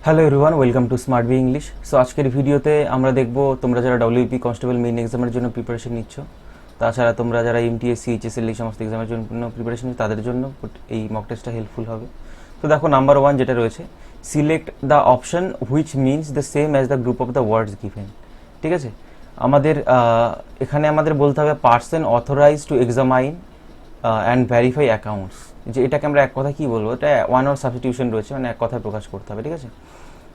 Hello everyone, welcome to smart B English. So আজকের ভিডিওতে আমরা দেখব তোমরা যারা ডব্লিউপি কনস্টেবল মেইন এক্সামের জন্য প্রিপারেশন নিচ্ছ, তাছাড়া তোমরা যারা এমটিএসসি এইচএসএল এই সমস্ত এক্সামের জন্য প্রিপারেশন নিচ্ছ তাদের জন্য এই মক টেস্টটা হেল্পফুল হবে। তো দেখো, নাম্বার 1 যেটা রয়েছে, select the option which means the same as the group of the words given. ঠিক আছে, আমাদের এখানে আমাদের বলতে হবে person authorise to examine and verify accounts. যে এটাকে আমরা এক কথা কী বলবো, এটা ওয়ান অর সাবস্টিটিউশন রয়েছে, মানে এক কথায় প্রকাশ করতে হবে। ঠিক আছে,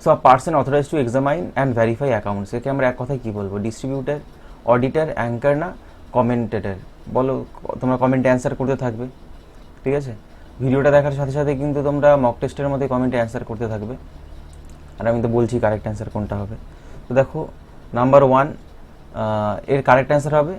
so person authorise to examine and verify accounts, একে আমরা এক কথায় কী বলবো? ডিস্ট্রিবিউটার, অডিটার, অ্যাঙ্কার না কমেন্টেটার? বলো, তোমরা কমেন্টে অ্যান্সার করতে থাকবে। ঠিক আছে, ভিডিওটা দেখার সাথে সাথে কিন্তু তোমরা মক টেস্টের মধ্যে কমেন্টে অ্যান্সার করতে থাকবে, আর আমি তো বলছি কারেক্ট অ্যান্সার কোনটা হবে। তো দেখো, নাম্বার 1 এর কারেক্ট অ্যান্সার হবে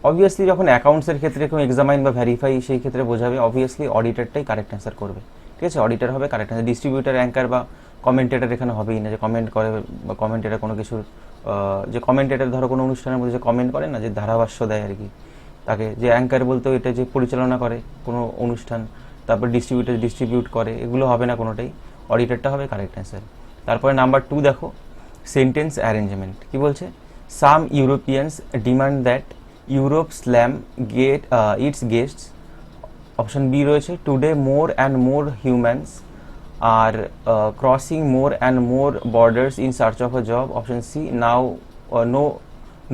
অবভিয়াসলি, যখন অ্যাকাউন্টসের ক্ষেত্রে কেউ এক্সামাইন বা ভেরিফাই সেই ক্ষেত্রে বোঝাবে, অবভিয়াসলি অডিটারটাই কারেক্ট অ্যান্সার করবে। ঠিক আছে, অডিটার হবে কারেক্ট অ্যান্সার। ডিস্ট্রিবিউটার, অ্যাঙ্কার বা কমেন্টেটার এখানে হবেই না, যে কমেন্ট করে বা কমেন্টেটার কোনো কিছুর, যে কমেন্টেটার ধরো কোনো অনুষ্ঠানের মধ্যে যে কমেন্ট করে না, যে ধারাভাষ্য দেয় আর কি, তাকে যে অ্যাঙ্কার বলতেও এটা যে পরিচালনা করে কোনো অনুষ্ঠান, তারপর ডিস্ট্রিবিউটার ডিস্ট্রিবিউট করে, এগুলো হবে না কোনোটাই, অডিটারটা হবে কারেক্ট অ্যান্সার। তারপরে নাম্বার 2 দেখো, সেন্টেন্স অ্যারেঞ্জমেন্ট কী বলছে? Some Europeans demand that Europe slam gate its guests. Option B রয়েছে, today more and more humans are crossing more and more borders in search of a job. Option C, now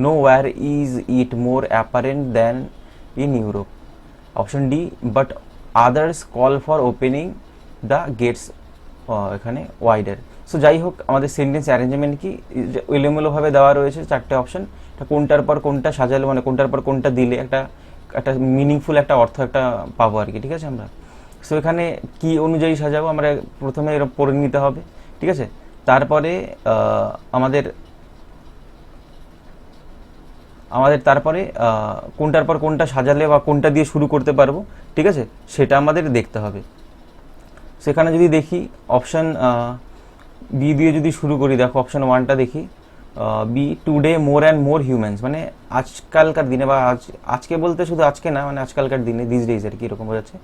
no war is it more apparent than in Europe. Option D, but others call for opening the gates এখানে wider. So যাই হোক, আমাদের sentence arrangement কি এলোমেলোভাবে দেওয়া রয়েছে চারটে option, কোনটার পর কোনটা সাজালে, মানে কোনটার পর কোনটা দিলে একটা একটা মিনিংফুল একটা অর্থ একটা পাবো আর কি। ঠিক আছে, আমরা সো এখানে কি অনুযায়ী সাজাবো, আমরা প্রথমে এরকম পড়ে নিতে হবে। ঠিক আছে, তারপরে আমাদের তারপরে কোনটার পর কোনটা সাজালে বা কোনটা দিয়ে শুরু করতে পারবো, ঠিক আছে, সেটা আমাদের দেখতে হবে। সেখানে যদি দেখি অপশান বি দিয়ে যদি শুরু করি, দেখো অপশান 1টা দেখি, B, today more and more humans, মানে আজকালকার দিনে বা আজকে বলতে শুধু আজকে না, মানে আজকালকার দিনে, দিস ডেজ আর কি, এরকম বোঝাচ্ছে।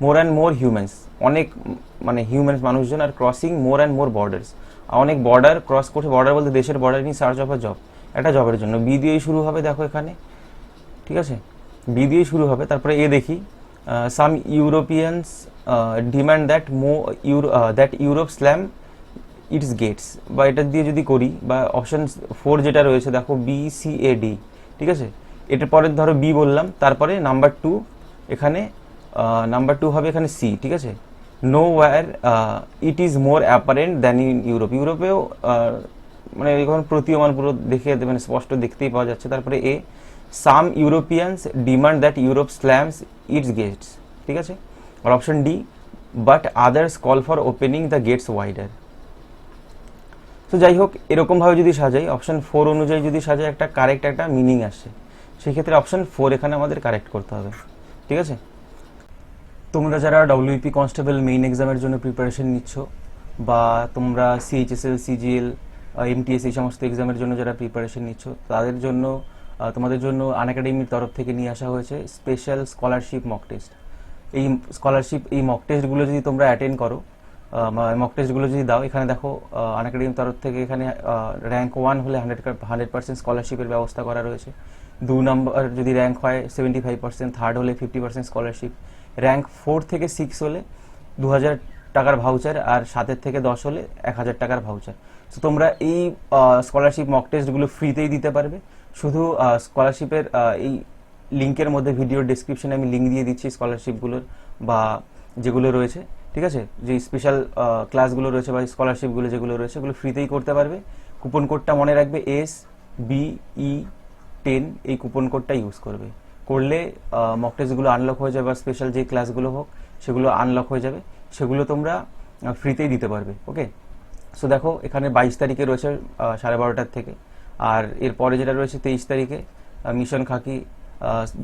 মোর অ্যান্ড মোর হিউম্যানস, অনেক মানে হিউম্যানস মানুষজন, are crossing more and more borders, অনেক বর্ডার ক্রস করছে, বর্ডার বলতে দেশের বর্ডার, নিয়ে সার্চ অফ আ জব, একটা জবের জন্য। বি দিয়েই শুরু হবে দেখো এখানে। ঠিক আছে, বি দিয়েই শুরু হবে। তারপরে এ দেখি, some Europeans demand that Europe slam its gates, বা এটা দিয়ে যদি করি, বা অপশন 4 যেটা রয়েছে দেখো, বি সি এ ডি। ঠিক আছে, এটার পরে ধরো বি বললাম, তারপরে নাম্বার 2 এখানে, নাম্বার 2 হবে এখানে সি। ঠিক আছে, no war it is more apparent than in Europe, ইউরোপেও মানে এখন প্রতীয়মান পুরো দেখে, মানে স্পষ্ট দেখতেই পাওয়া যাচ্ছে। তারপরে A, some Europeans demand that Europe slams its gates. ঠিক আছে, আর option D, but others call for opening the gates wider. তো যাই হোক, এরকমভাবে যদি সাজাই, অপশন 4 অনুযায়ী যদি সাজাই, একটা কারেক্ট একটা মিনিং আসে, সেই ক্ষেত্রে অপশন 4 এখানে আমাদের কারেক্ট করতে হবে। ঠিক আছে, তোমরা যারা ডব্লিউপি কনস্টেবল মেইন এক্সামের জন্য প্রিপারেশন নিচ্ছ, বা তোমরা সিএইচএসএল, সিজিএল, এমটিএস এই সমস্ত এক্সামের জন্য যারা প্রিপারেশন নিচ্ছ, তাদের জন্য তোমাদের জন্য আনএকাডেমির তরফ থেকে নিয়ে আসা হয়েছে স্পেশাল স্কলারশিপ মক টেস্ট। এই স্কলারশিপ, এই মক টেস্টগুলো যদি তোমরা অ্যাটেন্ড করো, মক টেস্টগুলো যদি দাও, এখানে দেখো আনএকাডেমির তরফ থেকে এখানে র্যাঙ্ক 1 হলে 100% স্কলারশিপের ব্যবস্থা করা রয়েছে। 2 নম্বর যদি র্যাঙ্ক হয় 75%, থার্ড হলে 50% স্কলারশিপ, র্যাঙ্ক 4 থেকে 6 হলে 2000 টাকার ভাউচার, আর 7 থেকে 10 হলে 1000 টাকার ভাউচার। তো তোমরা এই স্কলারশিপ মক টেস্টগুলো ফ্রিতেই দিতে পারবে। শুধু স্কলারশিপের এই লিঙ্কের মধ্যে, ভিডিওর ডেসক্রিপশনে আমি লিঙ্ক দিয়ে দিচ্ছি স্কলারশিপগুলোর, বা যেগুলো রয়েছে। ঠিক আছে, যে স্পেশাল ক্লাসগুলো রয়েছে বা স্কলারশিপগুলো যেগুলো রয়েছে, এগুলো ফ্রিতেই করতে পারবে। কুপন কোডটা মনে রাখবে, SBE10, এই কুপন কোডটা ইউজ করবে, করলে মক টেস্টগুলো আনলক হয়ে যাবে, বা স্পেশাল যে ক্লাসগুলো হোক সেগুলো আনলক হয়ে যাবে, সেগুলো তোমরা ফ্রিতেই দিতে পারবে। ওকে, সো দেখো এখানে 22 তারিখে রয়েছে 12:30টার থেকে, আর এরপরে যেটা রয়েছে 23 তারিখে মিশন খাকি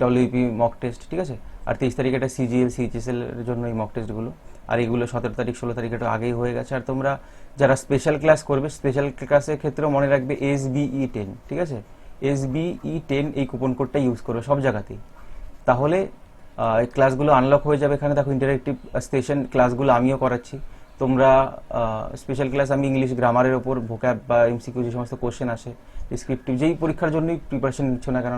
ডব্লিউপি মক টেস্ট। ঠিক আছে, আর 23 তারিখে এটা সিজিএল, সিএইচএসএল এর জন্য এই মক টেস্টগুলো, আর এগুলো 17 তারিখ 16 তারিখ এটা আগেই হয়ে গেছে। আর তোমরা যারা স্পেশাল ক্লাস করবে, স্পেশাল ক্লাসের ক্ষেত্রেও মনে রাখবে SBE10। ঠিক আছে, SBE10 এই কুপন কোডটা ইউজ করবে সব জায়গাতেই, তাহলে এই ক্লাসগুলো আনলক হয়ে যাবে। এখানে দেখো ইন্টারেক্টিভ সেশন ক্লাসগুলো আমিও করাচ্ছি, তোমরা স্পেশাল ক্লাস আমি ইংলিশ গ্রামারের ওপর ভোক্যাব বা এমসিকিউ যে সমস্ত কোশ্চেন আসে ডিসক্রিপটিভ যেই পরীক্ষার জন্যই প্রিপারেশন নিচ্ছ না কেন,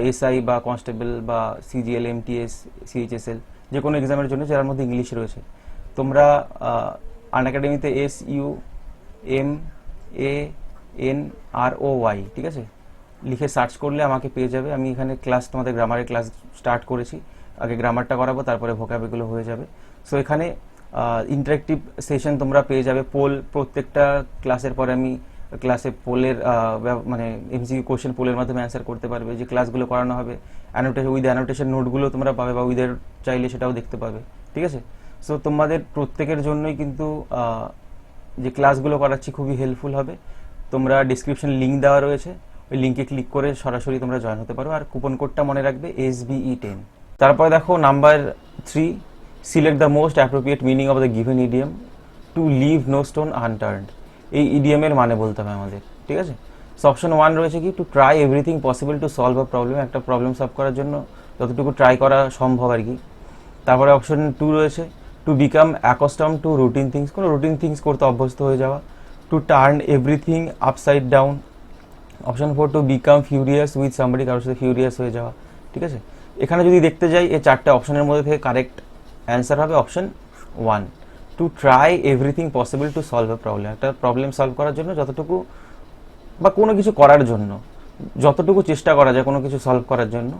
এসআই বা কনস্টেবল বা সিজিএল এমটিএস সিএইচএসএল যে কোনো এক্সামের জন্য যার মধ্যে ইংলিশ রয়েছে, তোমরা আনএকাডেমিতে SUMANROY ঠিক আছে লিখে সার্চ করলে আমাকে পেয়ে যাবে। আমি এখানে ক্লাস তোমাদের গ্রামারের ক্লাস স্টার্ট করেছি, আগে গ্রামারটা করাবো তারপরে ভোক্যাব এগুলো হয়ে যাবে। সো এখানে ইন্টারেক্টিভ সেশন তোমরা পেয়ে যাবে, পোল প্রত্যেকটা ক্লাসের পরে আমি ক্লাসে পোলের মানে এমসিকিউ কোশ্চেন পোলের মাধ্যমে অ্যান্সার করতে পারবে, যে ক্লাসগুলো করানো হবে অ্যানোটেশন উইথ অ্যানোটেশন নোটগুলো তোমরা পাবে বা উইথের চাইলে সেটাও দেখতে পাবে, ঠিক আছে। সো তোমাদের প্রত্যেকের জন্যই কিন্তু যে ক্লাসগুলো করাচ্ছি খুবই হেল্পফুল হবে। তোমরা ডিসক্রিপশন লিঙ্ক দেওয়া রয়েছে, ওই লিঙ্কে ক্লিক করে সরাসরি তোমরা জয়েন হতে পারো, আর কুপন কোডটা মনে রাখবে SBE10। তারপরে দেখো number 3, select the most appropriate meaning of the given idiom to leave no stone unturned. এই ইডিয়ামের মানে বলতে হবে আমাদের, ঠিক আছে। সো অপশন 1 রয়েছে কি, to try everything possible to solve a problem, একটা প্রবলেম সলভ করার জন্য যতটুকু ট্রাই করা সম্ভব আর কি। তারপরে অপশন 2 রয়েছে to become accustom to routine things, কোনো রুটিন থিংস করতে অভ্যস্ত হয়ে যাওয়া। To turn everything upside down. Option 4 to become furious with somebody, কারোর সাথে ফিউরিয়াস হয়ে যাওয়া, ঠিক আছে। এখানে যদি দেখতে যাই এই চারটে অপশনের মধ্যে থেকে কারেক্ট অ্যান্সার হবে option 1, to try everything possible to solve a problem, একটা প্রবলেম সলভ করার জন্য যতটুকু বা কোনো কিছু করার জন্য যতটুকু চেষ্টা করা যায় কোনো কিছু সলভ করার জন্য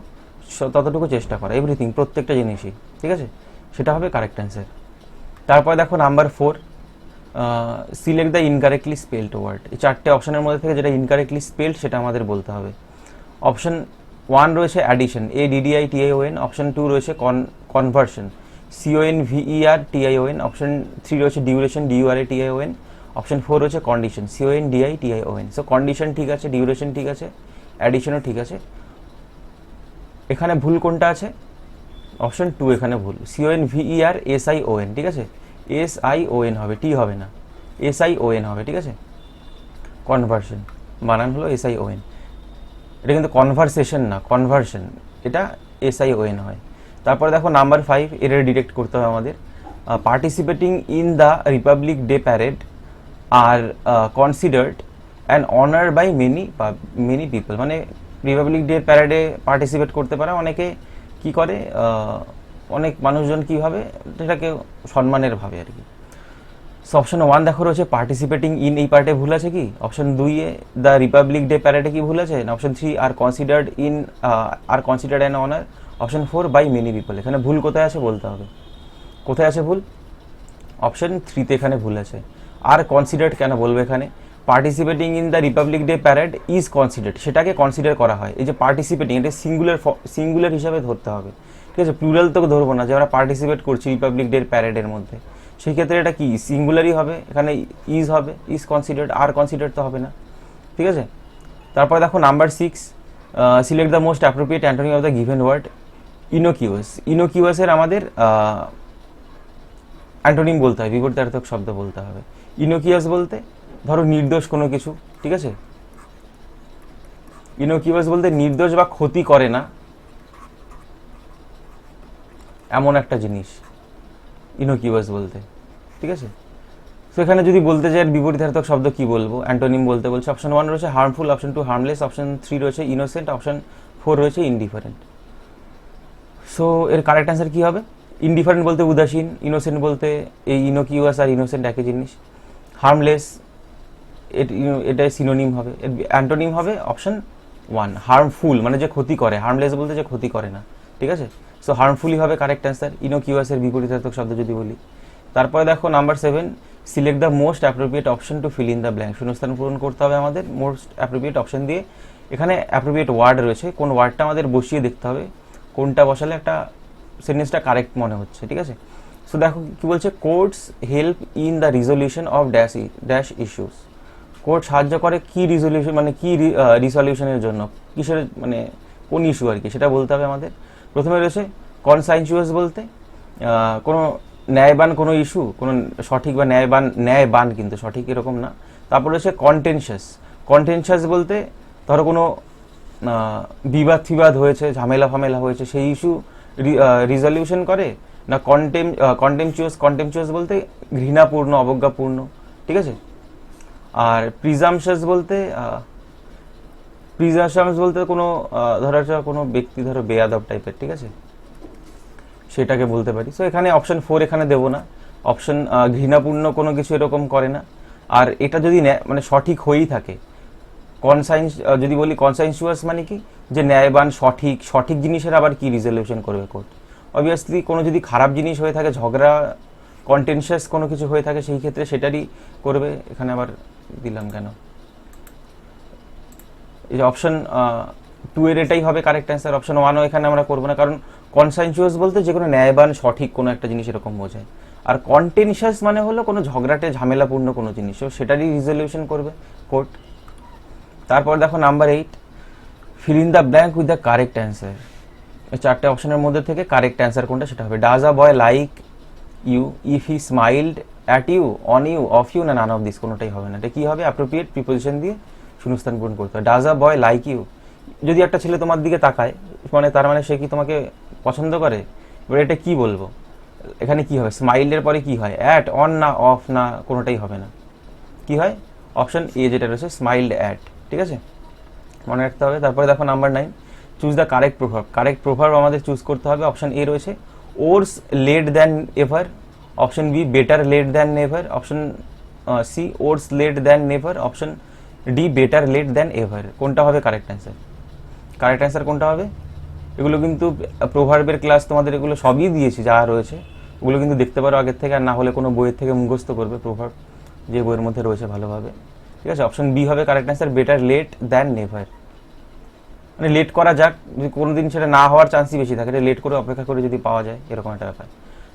ততটুকু চেষ্টা করা, এভরিথিং প্রত্যেকটা জিনিসই, ঠিক আছে, সেটা হবে কারেক্ট অ্যান্সার। তারপরে দেখো number 4, select the incorrectly spelled word. এই চারটে অপশনের মধ্যে থেকে যেটা ইনকারেক্টলি স্পেলড সেটা আমাদের বলতে হবে। অপশন 1 রয়েছে অ্যাডিশন, ADDITION। অপশন 2 রয়েছে কনভার্সন, CONVERTION। অপশন 3 রয়েছে ডিউরেশন, DURATION। অপশন 4 রয়েছে কন্ডিশন, CONDITION। সো কন্ডিশন ঠিক আছে, ডিউরেশন ঠিক আছে, অ্যাডিশনও ঠিক আছে। এখানে ভুল কোনটা আছে? অপশন 2 এখানে ভুল, CONVERSION, ঠিক আছে, SION হবে, টি হবে না, SION হবে, ঠিক আছে। কনভার্সন বানান হলো SION, এটা কিন্তু কনভারসেশন না, কনভার্সন, এটা SION হয়। তারপরে দেখো নাম্বার 5, এটা ডিটেক্ট করতে হবে আমাদের, participating in the Republic Day parade are considered an honour by many people. মানে রিপাবলিক ডে প্যারেডে পার্টিসিপেট করতে পারে অনেকে, কি করে অনেক মানুষজন কি ভাবে এটাকে সম্মানের ভাবে আর কি। সো অপশন 1 দেখো রয়েছে পার্টিসিপেটিং ইন, এই পার্টে ভুল আছে কি? অপশন 2 এ দ্য রিপাবলিক ডে প্যারেডে কি ভুল আছে? না option 3 are considered in are considered an honour. Option 4 by many people. এখানে ভুল কোথায় আছে বলতে হবে, কোথায় আছে ভুল? অপশন 3 তে এখানে ভুল আছে। আর কনসিডার্ড কেন বলবো? এখানে participating in the Republic Day parade is considered, সেটাকে কনসিডার করা হয়। এই যে পার্টিসিপেটিং, এটা সিঙ্গুলার হিসাবে ধরতে হবে, ঠিক আছে, প্লুরাল তো ধরবো না যে আমরা পার্টিসিপেট করছি রিপাবলিক ডে প্যারেডের মধ্যে, সেই ক্ষেত্রে এটা কি সিঙ্গুলারই হবে, এখানে ইজ হবে, ইজ কনসিডার্ড, আর কনসিডার্ড তো হবে না, ঠিক আছে। তারপরে দেখো number 6, select the most appropriate antonym of the given word. Innocuous, ইনোকিউয়াসের আমাদের অ্যান্টোনিম বলতে হয়, বিপরীতার্থক শব্দ বলতে হবে। ইনোকিয়াস বলতে ধরো নির্দোষ কোনো কিছু, ঠিক আছে, ইনোকিউয়াস বলতে নির্দোষ বা ক্ষতি করে না এমন একটা জিনিস ইনোকিউয়াস বলতে, ঠিক আছে। তো এখানে যদি বলতে চাই বিপরীতার্থক শব্দ কি বলবো, অ্যান্টোনিম বলতে বলছে। অপশন 1 রয়েছে হার্মফুল, অপশন 2 হার্মলেস, অপশন 3 রয়েছে ইনোসেন্ট, অপশন 4 রয়েছে ইনডিফারেন্ট। সো এর কারেক্ট অ্যান্সার কি হবে? ইনডিফারেন্ট বলতে উদাসীন, ইনোসেন্ট বলতে এই ইনোকিউয়াস আর ইনোসেন্ট একই জিনিস, হার্মলেস এটা সিনোনিম হবে, অ্যান্টোনিম হবে অপশন 1 হার্মফুল, মানে যে ক্ষতি করে, হার্মলেস বলতে যে ক্ষতি করে না, ঠিক আছে। সো হার্মফুলি হবে কারেক্ট অ্যান্সার, ইনোকিউয়াসের বিপরীতার্থক শব্দ যদি বলি। তারপরে দেখো number 7, select the most appropriate option to fill in the blank. শূন্যস্থান পূরণ করতে হবে আমাদের মোস্ট অ্যাপ্রোপ্রিয়েট অপশন দিয়ে। এখানে অ্যাপ্রোপ্রিয়েট ওয়ার্ড রয়েছে, কোন ওয়ার্ডটা আমাদের বসিয়ে দেখতে হবে, কোনটা বসালে একটা সেন্টেন্সটা কারেক্ট মনে হচ্ছে, ঠিক আছে। সো দেখো কি বলছে, courts help in the resolution of dash issues. Court সাহায্য করে কি রিজলিউশন, মানে কি রিসলিউশনের জন্য, কিসের মানে কোন ইস্যু আর কি, সেটা বলতে হবে আমাদের। প্রথমে রয়েছে কনসাইনচুয়াস বলতে কোনো ন্যায়বান কোনো ইস্যু, কোনো সঠিক বা ন্যায়বান কিন্তু সঠিক এরকম না। তারপর রয়েছে কন্টেনশাস, কন্টেনশাস বলতে ধরো কোনো বিবাদ হয়েছে, ঝামেলা ফামেলা হয়েছে, সেই ইস্যু রিজলিউশন করে না কন্টেম্পচুয়াস বলতে ঘৃণাপূর্ণ, অবজ্ঞাপূর্ণ, ঠিক আছে। আর প্রিজামশাস বলতে কোনো ধরো কোনো ব্যক্তি ধরো বেয়াদব টাইপের, ঠিক আছে, সেটাকে বলতে পারি। সো এখানে অপশন 4 এখানে দেবো না, অপশন ঘৃণাপূর্ণ কোনো কিছু এরকম করে না। আর এটা যদি মানে সঠিক হয়েই থাকে, যদি বলি কনসাইনসুয়াস মানে কি, যে ন্যায়বান, সঠিক জিনিসের আবার কি রিজলিউশন করবে কোর্ট। অবভিয়াসলি কোনো যদি খারাপ জিনিস হয়ে থাকে, ঝগড়া, কন্টেনশিয়াস কোনো কিছু হয়ে থাকে, সেই ক্ষেত্রে সেটারই করবে। এখানে আবার দিলাম কেন, এই যে অপশন 2 এর এটাই হবে কারেক্ট অ্যান্সার। অপশন 1ও এখানে আমরা করবো না, কারণ কনসাইনসুয়াস বলতে যে কোনো ন্যায়বান, সঠিক কোনো একটা জিনিস এরকম বোঝায়। আর কন্টেনশিয়াস মানে হলো কোনো ঝগড়াটে, ঝামেলাপূর্ণ কোনো জিনিস, সেটারই রিজলিউশন করবে কোর্ট। তারপর দেখো number 8, feel in the blank with the correct answer. এই 4টে অপশনের মধ্যে থেকে কারেক্ট অ্যান্সার কোনটা সেটা হবে। Does a boy like you if he smiled at you, on you, of you, না নান অফ দিস, কোনোটাই হবে না। এটা কি হবে? অ্যাপ্রোপ্রিয়েট প্রিপোজিশন দিয়ে শূন্যস্থান পূরণ করতে হবে। Does a boy like you, যদি একটা ছেলে তোমার দিকে তাকায়, মানে তার মানে সে কি তোমাকে পছন্দ করে? এবার এটা কি বলবো, এখানে কি হবে? স্মাইলের পরে কি হয়? অ্যাট, অন না অফ, না কোনোটাই হবে না, কি হয়? অপশন এ যেটা রয়েছে, স্মাইল্ড অ্যাট, ঠিক আছে, মনে রাখতে হবে। তারপরে দেখো নাম্বার 9, চুজ দ্য কারেক্ট প্রভাব। কারেক্ট প্রভাব আমাদের চুজ করতে হবে। অপশন এ রয়েছে worse late than ever, option B better late than never, option C worse late than never, option D better late than ever. কোনটা হবে কারেক্ট অ্যান্সার? কারেক্ট অ্যান্সার কোনটা হবে? এগুলো কিন্তু প্রভার্বের ক্লাস তোমাদের এগুলো সবই দিয়েছি, যা রয়েছে ওগুলো কিন্তু দেখতে পারো আগের থেকে, আর না হলে কোনো বইয়ের থেকে মুখস্থ করবে প্রভাব, যে বইয়ের মধ্যে রয়েছে ভালোভাবে, ঠিক আছে। অপশন বি হবে correct answer, better late than never. মানে লেট করা যাক, যদি কোনো দিন সেটা না হওয়ার চান্সই বেশি থাকে, লেট করে অপেক্ষা করে যদি পাওয়া যায়, এরকম একটা ব্যাপার।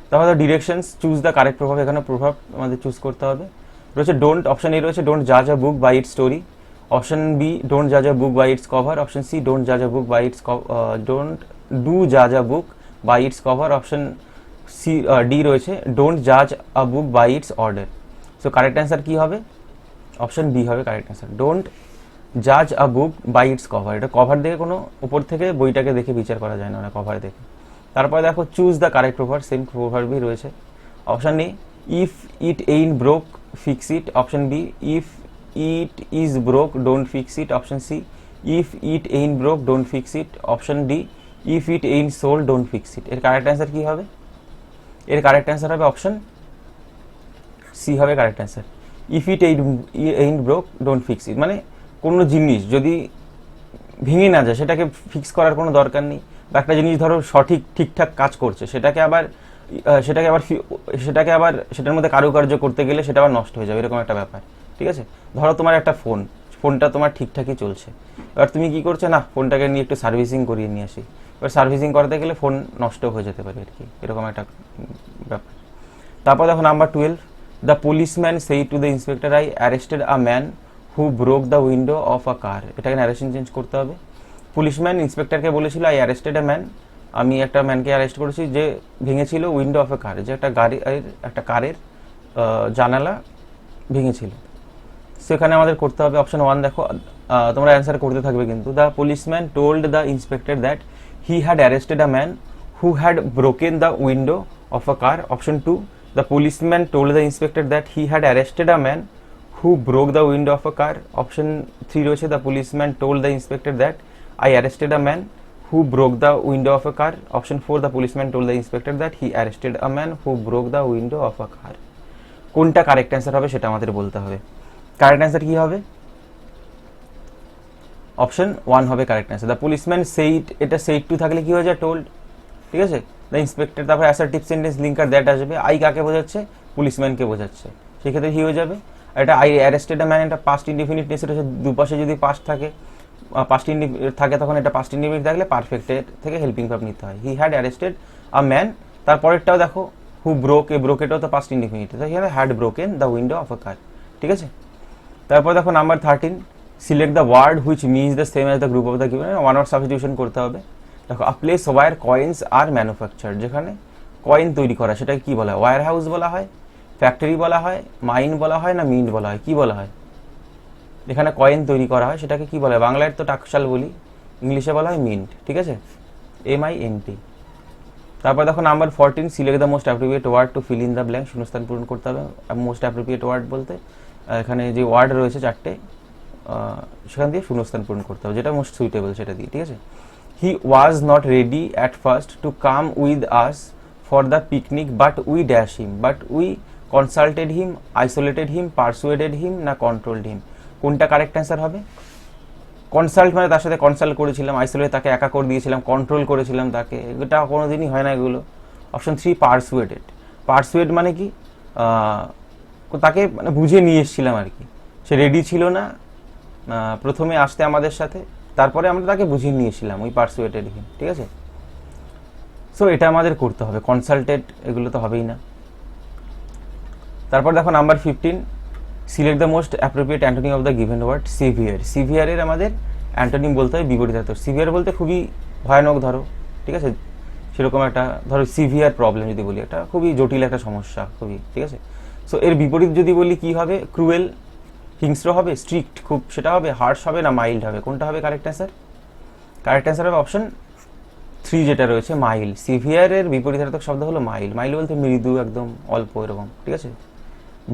তাহলে ডিরেকশনস, চুজ দ্য কারেক্ট প্রভাব, এখানে প্রভাব আমাদের চুজ করতে হবে। রয়েছে ডোন্ট, অপশন এ রয়েছে ডোন্ট জাজ আ book by it's story, option B don't জাজ আ book by its cover, option C don't জাজ আ book by it's don't do জাজ আ book by its cover, option C D রয়েছে don't জাজ আ book by it's order. So correct answer কি হবে? Option B হবে correct answer, don't জাজ আ book by its cover. এটা cover দেখে, কোনো উপর থেকে বইটাকে দেখে বিচার করা যায় না, মানে কভার দেখে। তারপরে দেখো choose the correct proverb, same প্রভাবই রয়েছে। Option A if it ain't broke fix it, option B if it is broke don't fix it, option C if it ain't broke don't fix it, option D if it ain't sole don't fix it. এর correct answer কি হবে? এর correct answer হবে option C হবে correct answer, if it ain't broke don't fix it. মানে কোনো জিনিস যদি ভেঙে না যায়, সেটাকে ফিক্স করার কোনো দরকার নেই। বা একটা জিনিস ধরো ঠিকঠাক কাজ করছে, সেটাকে আবার সেটার মধ্যে কারুকার্য করতে গেলে সেটা আবার নষ্ট হয়ে যাবে, এরকম একটা ব্যাপার, ঠিক আছে। ধরো তোমার একটা ফোনটা তোমার ঠিকঠাকই চলছে, এবার তুমি কি করছো, না ফোনটাকে নিয়ে একটু সার্ভিসিং করিয়ে নিয়ে আসি। এবার সার্ভিসিং করাতে গেলে ফোন নষ্ট হয়ে যেতে পারে আর কি, এরকম একটা ব্যাপার। তারপর দেখো number 12, the policeman said to the inspector I arrested a man who broke the window of a car. এটাকে ন্যারেশন চেঞ্জ করতে হবে। পুলিশম্যান ইন্সপেক্টরকে বলেছিল আই অ্যারেস্টেড আ ম্যান, আমি একটা ম্যানকে অ্যারেস্ট করেছি যে ভেঙেছিল উইন্ডো অফ এ কার, যে একটা কারের জানালা ভেঙেছিল। সেখানে আমাদের করতে হবে অপশন 1। দেখো তোমরা অ্যান্সার করতে থাকবে কিন্তু। The policeman told the inspector that he had arrested a man who had broken the window of a car, option 2। The policeman told the inspector that he had arrested a man who broke the window of a car, option 3 রয়েছে the policeman told the inspector that I arrested a man who broke the window of a car, option 4 the policeman told the inspector that he arrested a man who broke the window of a car। কোনটা correct answer হবে সেটা আমাদের বলতে হবে। Correct answer কি হবে? Option 1 হবে correct answer, the policeman said. এটা সেইড টু থাকলে কি হয়ে যায়? টোল্ড, ঠিক আছে। দ্য ইন্সপেক্টর, তারপরে অ্যাসার্টিভ সেন্টেন্স লিঙ্কার দ্যাট আসবে, আই কাকে বোঝাচ্ছে? পুলিশম্যানকে বোঝাচ্ছে, সেক্ষেত্রে কি হয়ে যাবে? এটা আই অ্যারেস্টেড আ ম্যান, এটা পাস্ট ইনডিফিনিট টেন্স, এটা দুপাশে যদি পাস্ট থাকে, পাস্ট ইনডিফিনিট থাকে, তখন এটা পাস্ট ইনডিফিনিট থাকলে পারফেক্টের থেকে হেল্পিং ভার্ব নিতে হয়। He had arrested a man, তারপরেরটাও দেখো হু ব্রোক, ব্রোকেটাও তো পাস্ট ইনডিফিনিট, তাহলে had broken the window of a car, ঠিক আছে। তারপর দেখো number 13, select the word which means the same as the group of the given. One word substitution করতে হবে। দেখো a place where coins are manufactured, যেখানে coin তৈরি করা, সেটাকে কি বলা হয়? ওয়ার হাউস বলা হয়, ফ্যাক্টরি বলা হয়, মাইন বলা হয়, না মিন্ট বলা হয়? কি বলা হয়? এখানে কয়েন তৈরি করা হয় সেটাকে কি বলা হয়? বাংলায় তো টাকশাল বলি, ইংলিশে বলা হয় মিন্ট, ঠিক আছে, MINT। তারপর দেখো number 14, select the most appropriate word to fill in the blank, শূন্যস্থান পূরণ করতে হবে। মোস্ট অ্যাপ্রোপ্রিয়েট ওয়ার্ড বলতে এখানে যে ওয়ার্ড রয়েছে 4টে, সেখান দিয়ে শূন্যস্থান পূরণ করতে হবে, যেটা মোস্ট সুইটেবল সেটা দিয়ে, ঠিক আছে। He was not ready at first to come with us for the picnic but we dash him, but we consulted him, isolated him, persuaded him না কন্ট্রোলড হিম। কোনটা কারেক্ট অ্যান্সার হবে? কনসাল্ট মানে তার সাথে কনসাল্ট করেছিলাম, আইসোলেট তাকে একা করে দিয়েছিলাম, কন্ট্রোল করেছিলাম তাকে, এটা কোনোদিনই হয় না এগুলো। অপশন 3 পারসুয়েডেড। পারসুয়েড মানে কি, তাকে মানে বুঝে নিয়ে এসেছিলাম আর কি, সে রেডি ছিল না প্রথমে আসতে আমাদের সাথে, তারপরে আমরা তাকে বুঝিয়ে নিয়ে এসেছিলাম, ওই পারসুয়েটেড হিম, ঠিক আছে। সো এটা আমাদের করতে হবে, কনসাল্টেড এগুলো তো হবেই না। তারপর দেখো number 15, select the most appropriate antonym of the given word. Severe, সিভিয়ারের আমাদের অ্যান্টোনিম বলতে হয় বিপরীতার্থক। সিভিয়ার বলতে খুবই ভয়ানক ধরো, ঠিক আছে, সেরকম একটা ধরো সিভিয়ার প্রবলেম যদি বলি, একটা খুবই জটিল একটা সমস্যা খুবই, ঠিক আছে। সো এর বিপরীত যদি বলি কি হবে, ক্রুয়েল হিংস্র হবে, স্ট্রিক্ট খুব সেটা হবে, হার্শ হবে না মাইল্ড হবে, কোনটা হবে কারেক্ট অ্যান্সার? কারেক্ট অ্যান্সার হবে অপশন 3 যেটা রয়েছে, মাইল্ড। সিভিয়ারের বিপরীতার্থক শব্দ হলো মাইল্ড। মাইল্ড বলতে মৃদু, একদম অল্প এরকম, ঠিক আছে,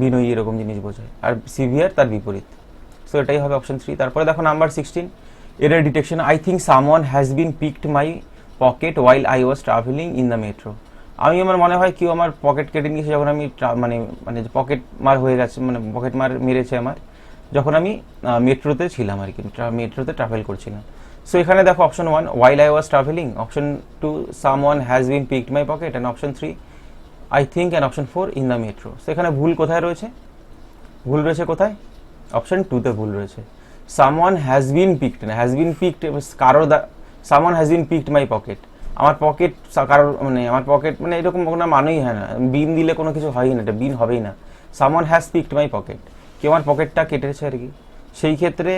বিনয়ী এরকম জিনিস বোঝায়, আর সিভিয়ার তার বিপরীত। সো এটাই হবে অপশন 3। তারপরে দেখো number 16, error detection. I think someone has been picked my pocket while I was travelling in the metro. আমার মনে হয় কেউ আমার পকেট কেটে নিয়েছে যখন আমি মানে মানে পকেট মার হয়ে গেছে, মানে পকেট মার মেরেছে আমার, যখন আমি মেট্রোতে ছিলাম আর কি, মেট্রোতে ট্রাভেল করছিলাম। সো এখানে দেখো option 1 while I was travelling, option 2 someone has been picked my pocket, and option 3 I think, and option 4 in the metro. সেখানে ভুল কোথায় রয়েছে? ভুল রয়েছে কোথায়? অপশন 2তে ভুল রয়েছে। সামওয়ান হ্যাজ বিন পিকড না, হ্যাজ বিন পিকড কারো, someone has been picked my pocket, আমার পকেট কারোর মানে আমার পকেট মানে এরকম কোনো মানেই হয় না, বিন দিলে কোনো কিছু হয়ই না, এটা বিন হবেই না। Someone has picked my pocket, কেউ আমার পকেটটা কেটেছে আর কি, সেই ক্ষেত্রে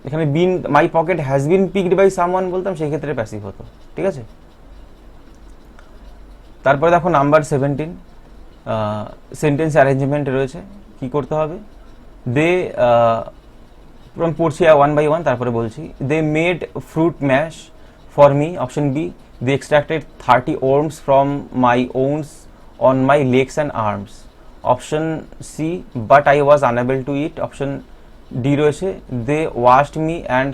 এখানে been my pocket has been picked by someone বলতাম, সেই ক্ষেত্রে প্যাসিভ হতো, ঠিক আছে। তারপরে দেখো নাম্বার 17, সেন্টেন্স অ্যারেঞ্জমেন্ট রয়েছে, কি করতে হবে? দে পড়ছি 1 by 1, তারপরে বলছি। They made fruit mash for me, option B. They extracted 30 worms from my wounds on my legs and arms, option C. But I was unable to eat, option D রয়েছে। They washed me and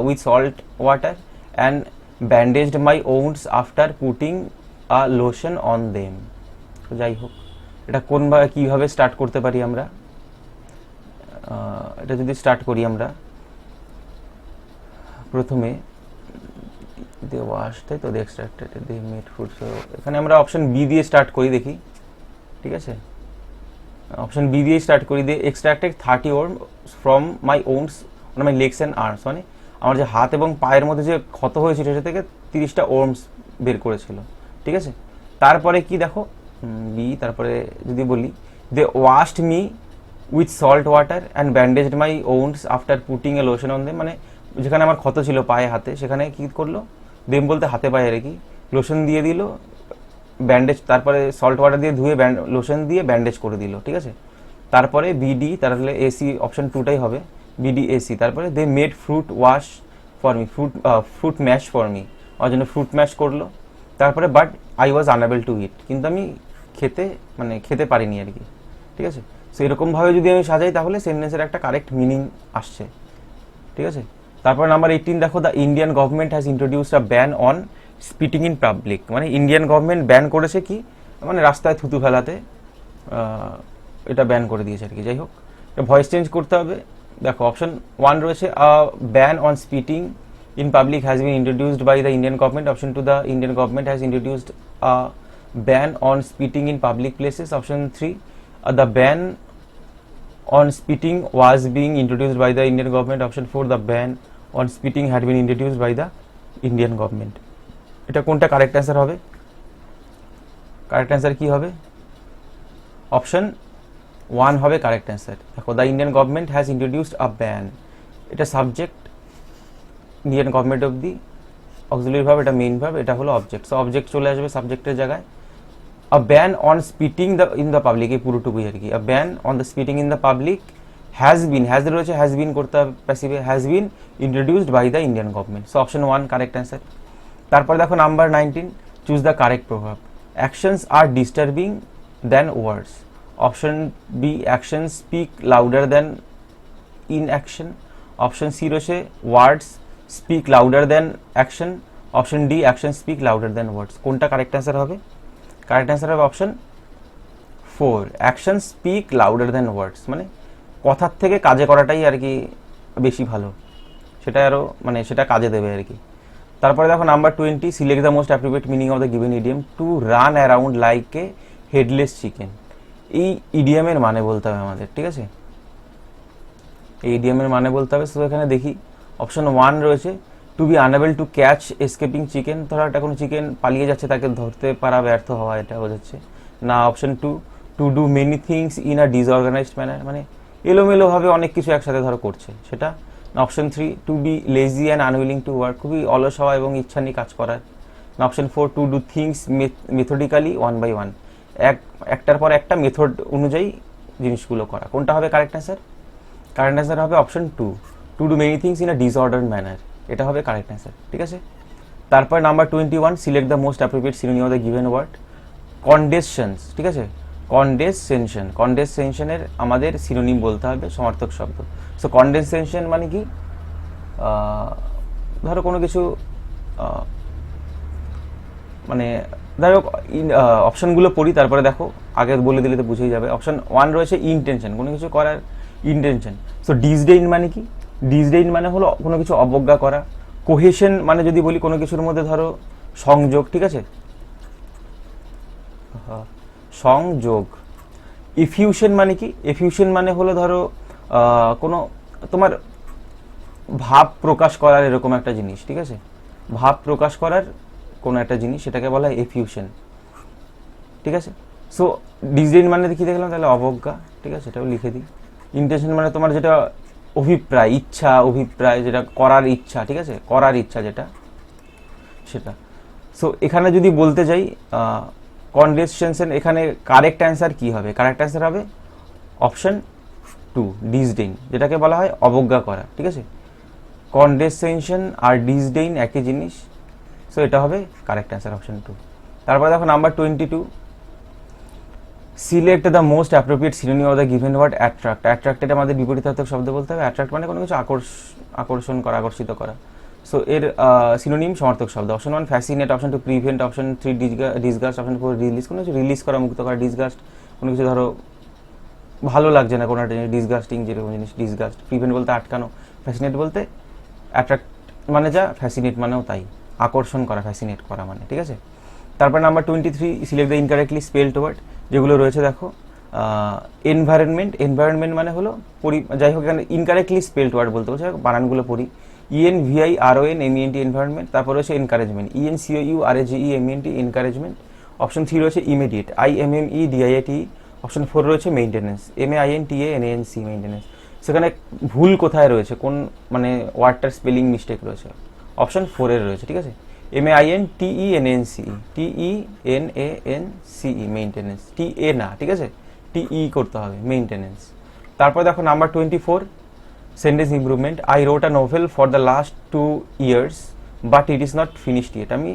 with salt water and bandaged my wounds after putting a lotion on them. তো যাই হোক, এটা কোনভাবে কীভাবে start করতে পারি আমরা, এটা যদি স্টার্ট করি আমরা প্রথমে দে ওয়াশ, তাই তো, they extracted, they made food, so এখানে আমরা অপশন বি দিয়ে স্টার্ট করি, দেখি, ঠিক আছে, অপশন বি দিয়ে স্টার্ট করি। They extracted 30 worms from my wounds on my legs and arms, মানে আমার যে হাত এবং পায়ের মধ্যে যে ক্ষত হয়েছিল সেটা থেকে 30টা worms বের করেছিল, ঠিক আছে। তারপরে কি দেখো বি, তারপরে যদি বলি they washed me with salt water and bandaged my wounds after putting a lotion on them, মানে যেখানে আমার ক্ষত ছিল পায়ে হাতে, সেখানে কি করলো, দেম বলতে হাতে পায়ে আর কি, লোশন দিয়ে দিল, ব্যান্ডেজ, তারপরে সল্ট ওয়াটার দিয়ে ধুয়ে লোশন দিয়ে ব্যান্ডেজ করে দিল, ঠিক আছে। তারপরে বিডি, তাহলে এসি, অপশন 2টাই হবে, বিডি এসি। তারপরে they made fruit wash for me, fruit mash for me, আমার জন্য ফ্রুট ম্যাশ করলো। তারপরে but I was unable to eat, কিন্তু আমি খেতে পারিনি আর কি, ঠিক আছে। সো এরকমভাবে যদি আমি সাজাই তাহলে সেন্টেন্সের একটা কারেক্ট মিনিং আসছে, ঠিক আছে। তারপর নাম্বার 18 দেখো, the Indian government has introduced a ban on spitting in public, মানে ইন্ডিয়ান গভর্নমেন্ট ব্যান করেছে কি, মানে রাস্তায় থুতু ফেলাতে, এটা ব্যান করে দিয়েছে আর কি। যাই হোক, এটা ভয়েস চেঞ্জ করতে হবে। দেখো অপশন 1 রয়েছে, a ban on spitting in public has been introduced by the Indian government, option 2 the Indian government has introduced a ban on spitting in public places, option 3 the ban on spitting was being introduced by the Indian government, option 4 the ban on spitting had been introduced by the Indian government। এটা কোনটা correct answer হবে? Correct answer কি হবে? Option 1 হবে correct answer. দেখো the Indian government has introduced a ban, এটা subject, Indian government of the auxiliary verb, এটা main verb, এটা হলো অবজেক্ট, সো অবজেক্ট চলে আসবে সাবজেক্টের জায়গায়। A ban on spitting in the public, এই পুরোটুকুই আর কি। A ban on the spitting in the public has been, has রয়েছে, হ্যাজ বিন করতে হবে প্যাসিভে, has been introduced by the Indian government, so option 1 correct answer. তারপর দেখো নাম্বার 19, চুজ দ্য কারেক্ট প্রভাব। অ্যাকশনস আর disturbing than words. Option B action speak louder than inaction. Option C রয়েছে words speak louder than action. Option D action speak louder than words. কোনটা correct answer হবে? Correct answer হবে option 4, action speak louder than words, মানে কথার থেকে কাজে করাটাই আর কি বেশি ভালো, সেটা আরও মানে সেটা কাজে দেবে আর কি। তারপরে দেখো number 20, select the most appropriate meaning of the given idiom. To run around like a headless chicken. এই ইডিয়ামের মানে বলতে হবে আমাদের, ঠিক আছে, এই ইডিয়ামের মানে বলতে হবে। তো এখানে দেখি অপশন 1 রয়েছে to be unable to catch escaping chicken, ধরো একটা কোনো চিকেন পালিয়ে যাচ্ছে তাকে ধরতে পারা ব্যর্থ হওয়া, এটা বোঝাচ্ছে না। Option 2 to do many things in a disorganised manner, মানে এলোমেলোভাবে অনেক কিছু একসাথে ধরো করছে সেটা। Option 3 to be lazy and unwilling to work, খুবই অলস হওয়া এবং ইচ্ছা নিয়ে কাজ করার। Option 4 to do things methodically one by one, একটার পর একটা মেথড অনুযায়ী জিনিসগুলো করা। কোনটা হবে কারেক্ট অ্যান্সার? কারেক্ট অ্যান্সার হবে option 2 to do many things in a disorder manner, এটা হবে কারেক্ট অ্যান্সার, ঠিক আছে। তারপর number 21, select the most appropriate synonym of the given word. Condensations, ঠিক আছে, কন্ডেনসেশন, কন্ডেনসেশনের আমাদের সিনোনিম বলতে হবে সমার্থক শব্দ। সো কন্ডেনসেশন মানে কি, ধরো কোনো কিছু মানে ধরো অপশনগুলো পড়ি তারপরে দেখো, আগে বলে দিলে তো বুঝেই যাবে। অপশন 1 রয়েছে ইনটেনশন, কোনো কিছু করার ইনটেনশন। সো ডিসডেইন মানে কি, ডিসডেইন মানে হলো কোনো কিছু অবজ্ঞা করা। কোহেশন মানে যদি বলি কোনো কিছুর মধ্যে ধরো সংযোগ, ঠিক আছে, সংযোগ। ইফিউশন মানে কি, এফিউশন মানে হলো ধরো কোনো তোমার ভাব প্রকাশ করার এরকম একটা জিনিস, ঠিক আছে, ভাব প্রকাশ করার কোনো একটা জিনিস, সেটাকে বলা হয় এফিউশন, ঠিক আছে। সো ডিসডেইন মানে কি দেখলাম তাহলে অবজ্ঞা, ঠিক আছে, এটাও লিখে দিই। ইন্টেনশন মানে তোমার যেটা অভিপ্রায়, ইচ্ছা, অভিপ্রায়, যেটা করার ইচ্ছা, ঠিক আছে, করার ইচ্ছা যেটা, সেটা। সো এখানে যদি বলতে যাই কন্ডেনসেশন, এখানে কারেক্ট অ্যান্সার কি হবে? কারেক্ট অ্যান্সার হবে অপশন 2 ডিসডেইন, যেটাকে বলা হয় অবজ্ঞা করা, ঠিক আছে। কন্ডেনসেশন আর ডিসডেইন একই জিনিস, সো এটা হবে কারেক্ট অ্যান্সার অপশন 2। তারপরে দেখো number 22, select the most appropriate synonym of the given word attract. Attracted আমাদের বিপরীতার্থক শব্দ বলতে হবে। অ্যাট্রাক্ট মানে কোনো কিছু আকর্ষণ করা, আকর্ষিত করা। সো এর সিনোনিম সমার্থক শব্দ। Option 1 fascinate, option 2 prevent, option 3 disgust, option 4 release, কোনো কিছু রিলিজ করা, মুক্ত করা। ডিসগাস্ট কোনো কিছু ধরো ভালো লাগছে না কোনো একটা জিনিস, ডিসগাস্টিং যেরকম জিনিস ডিসগাস্ট। প্রিভেন্ট বলতে আটকানো, ফ্যাসিনেট বলতে অ্যাট্রাক্ট মানে যা, ফ্যাসিনেট মানেও তাই, আকর্ষণ করা, ফ্যাসিনেট করা মানে, ঠিক আছে। তারপর number 23, select the incorrectly spelled word. যেগুলো রয়েছে দেখো এনভায়রনমেন্ট, এনভায়রনমেন্ট মানে হলো যাই হোক এখানে ইনকারেক্টলি স্পেলড ওয়ার্ড বলতে বলছে, বানানগুলো পড়ি। ENVIRON environment. তারপর রয়েছে এনকারেজমেন্ট, ENCOURAGEMENT এনকারেজমেন্ট। অপশন 3 রয়েছে ইমিডিয়েট, IMMEDIATE। অপশন 4 রয়েছে মেইনটেনেন্স, MAINTANANC মেইনটেনেন্স। সেখানে ভুল কোথায় রয়েছে, কোন মানে ওয়ার্ডটার স্পেলিং মিস্টেক রয়েছে? অপশন 4 এর রয়েছে, ঠিক আছে, MAINTENANCE মেইনটেনেন্স, TA না, ঠিক আছে, TE করতে হবে, মেইনটেনেন্স। তারপর দেখো number 24, sentence improvement. I রোট a novel for the last 2 years but it is not finished yet. আমি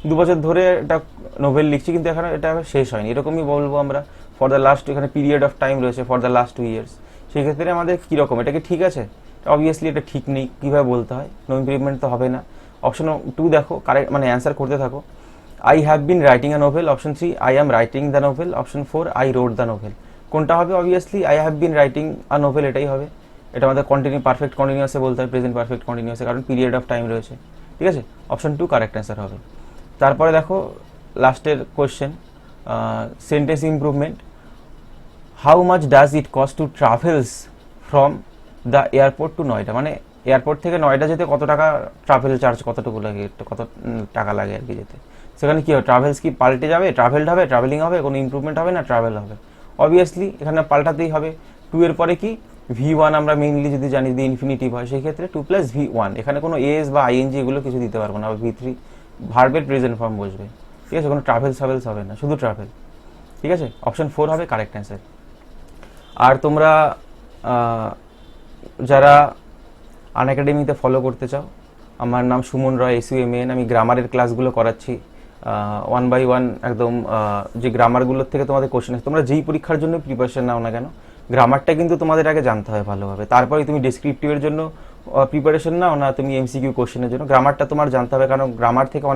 2 বছর ধরে একটা নোভেল লিখছি কিন্তু এখন এটা শেষ হয়নি, এরকমই বলবো আমরা। ফর দ্য লাস্ট, এখানে পিরিয়ড অফ টাইম রয়েছে, ফর দ্য লাস্ট 2 years। সেই ক্ষেত্রে আমাদের কীরকম, এটা কি ঠিক আছে? অবভিয়াসলি এটা ঠিক নেই, কীভাবে বলতে হয়, নো ইমপ্রুভমেন্ট তো হবে না। অপশন 2 দেখো, কারেক্ট মানে অ্যান্সার করতে থাকো। I have been writing a novel. Option 3 I am writing the novel. Option 4 I wrote the novel. কোনটা হবে? Obviously I have been writing a novel, এটাই হবে। এটা আমাদের পারফেক্ট কন্টিনিউয়াসে বলতে হয়, প্রেজেন্ট পারফেক্ট কন্টিনিউয়াসে, কারণ পিরিয়ড অফ টাইম রয়েছে, ঠিক আছে। অপশন 2 কারেক্ট অ্যান্সার হবে। তারপরে দেখো লাস্টের question, sentence improvement. How much does it cost to travels from the airport to Noida, মানে এয়ারপোর্ট থেকে নয়ডা যেতে কত টাকা ট্রাভেল চার্জ, কতটুকু লাগে, কত টাকা লাগে আর কি যেতে। সেখানে কী হবে, ট্রাভেলস কি পাল্টে যাবে, ট্রাভেলড হবে, ট্রাভেলিং হবে, কোনো ইমপ্রুভমেন্ট হবে না, ট্রাভেল হবে। অবভিয়াসলি এখানে পাল্টাতেই হবে। 2 এর পরে কি V1 আমরা মেইনলি যদি জানি যদি ইনফিনিটিভ হয় সেই ক্ষেত্রে 2 + V1, এখানে কোনো এস বা আইএনজি এগুলো কিছু দিতে পারবো না। V3 ভার্বের প্রেজেন্ট ফর্ম বসবে, ঠিক আছে, কোনো ট্রাভেলস হবে না, শুধু ট্রাভেল, ঠিক আছে। অপশন 4 হবে কারেক্ট অ্যান্সার। আর তোমরা যারা আনএকাডেমিতে ফলো করতে চাও, আমার নাম সুমন রয়, SUMAN। আমি গ্রামারের ক্লাসগুলো করাচ্ছি, ওয়ান বাই ওয়ান একদম যে গ্রামারগুলোর থেকে তোমাদের কোশ্চেন আছে, তোমরা যেই পরীক্ষার জন্য প্রিপারেশন নাও না কেন গ্রামারটা কিন্তু তোমাদের আগে জানতে হবে ভালোভাবে, তারপরে তুমি ডেসক্রিপটিভের জন্য প্রিপারেশন নাও না তুমি এমসিকিউ কোশ্চেনের জন্য, গ্রামারটা তোমার জানতে হবে, কারণ গ্রামার থেকে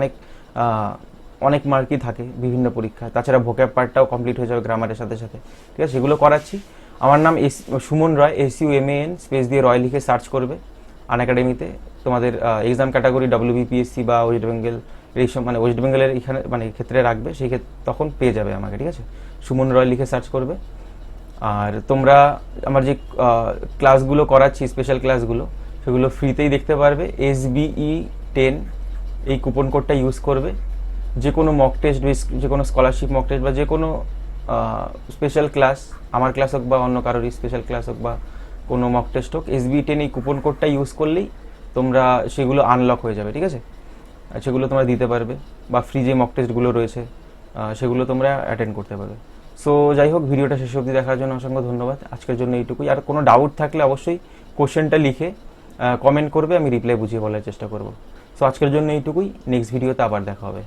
অনেক মার্কই থাকে বিভিন্ন পরীক্ষায়। তাছাড়া ভোক্যাব পার্টটাও কমপ্লিট হয়ে যাবে গ্রামারের সাথে সাথে, ঠিক আছে, সেগুলো করাচ্ছি। আমার নাম সুমন রায়, SUMAN স্পেস দিয়ে রয় লিখে সার্চ করবে আনএকাডেমিতে। তোমাদের এক্সাম ক্যাটাগরি WBPSC বা ওয়েস্ট বেঙ্গল এইসব মানে ওয়েস্ট বেঙ্গলের এখানে মানে ক্ষেত্রে রাখবে, সেই ক্ষেত্রে তখন পেয়ে যাবে আমাকে, ঠিক আছে, সুমন রয় লিখে সার্চ করবে। আর তোমরা আমার যে ক্লাসগুলো করাচ্ছি স্পেশাল ক্লাসগুলো সেগুলো ফ্রিতেই দেখতে পারবে। SBE10 এই কুপন কোডটা ইউজ করবে, যে কোনো মক টেস্ট, যে কোনো স্কলারশিপ মক টেস্ট বা যে কোনো স্পেশাল ক্লাস, আমার ক্লাস হোক বা অন্য কারোরই স্পেশাল ক্লাস হোক বা কোনো মক টেস্ট হোক, SBE10 এই কুপন কোডটা ইউজ করলেই তোমরা সেগুলো আনলক হয়ে যাবে, ঠিক আছে, আর সেগুলো তোমরা দিতে পারবে বা ফ্রি যে মক টেস্টগুলো রয়েছে সেগুলো তোমরা অ্যাটেন্ড করতে পারবে। সো যাই হোক, ভিডিওটা শেষ অবধি দেখার জন্য অসংখ্য ধন্যবাদ। আজকের জন্য এইটুকুই। আর কোনো ডাউট থাকলে অবশ্যই কোশ্চেনটা লিখে কমেন্ট করবে, আমি রিপ্লাই বুঝিয়ে বলার চেষ্টা করব। সো আজকের জন্য এইটুকুই, নেক্সট ভিডিওতে আবার দেখা হবে।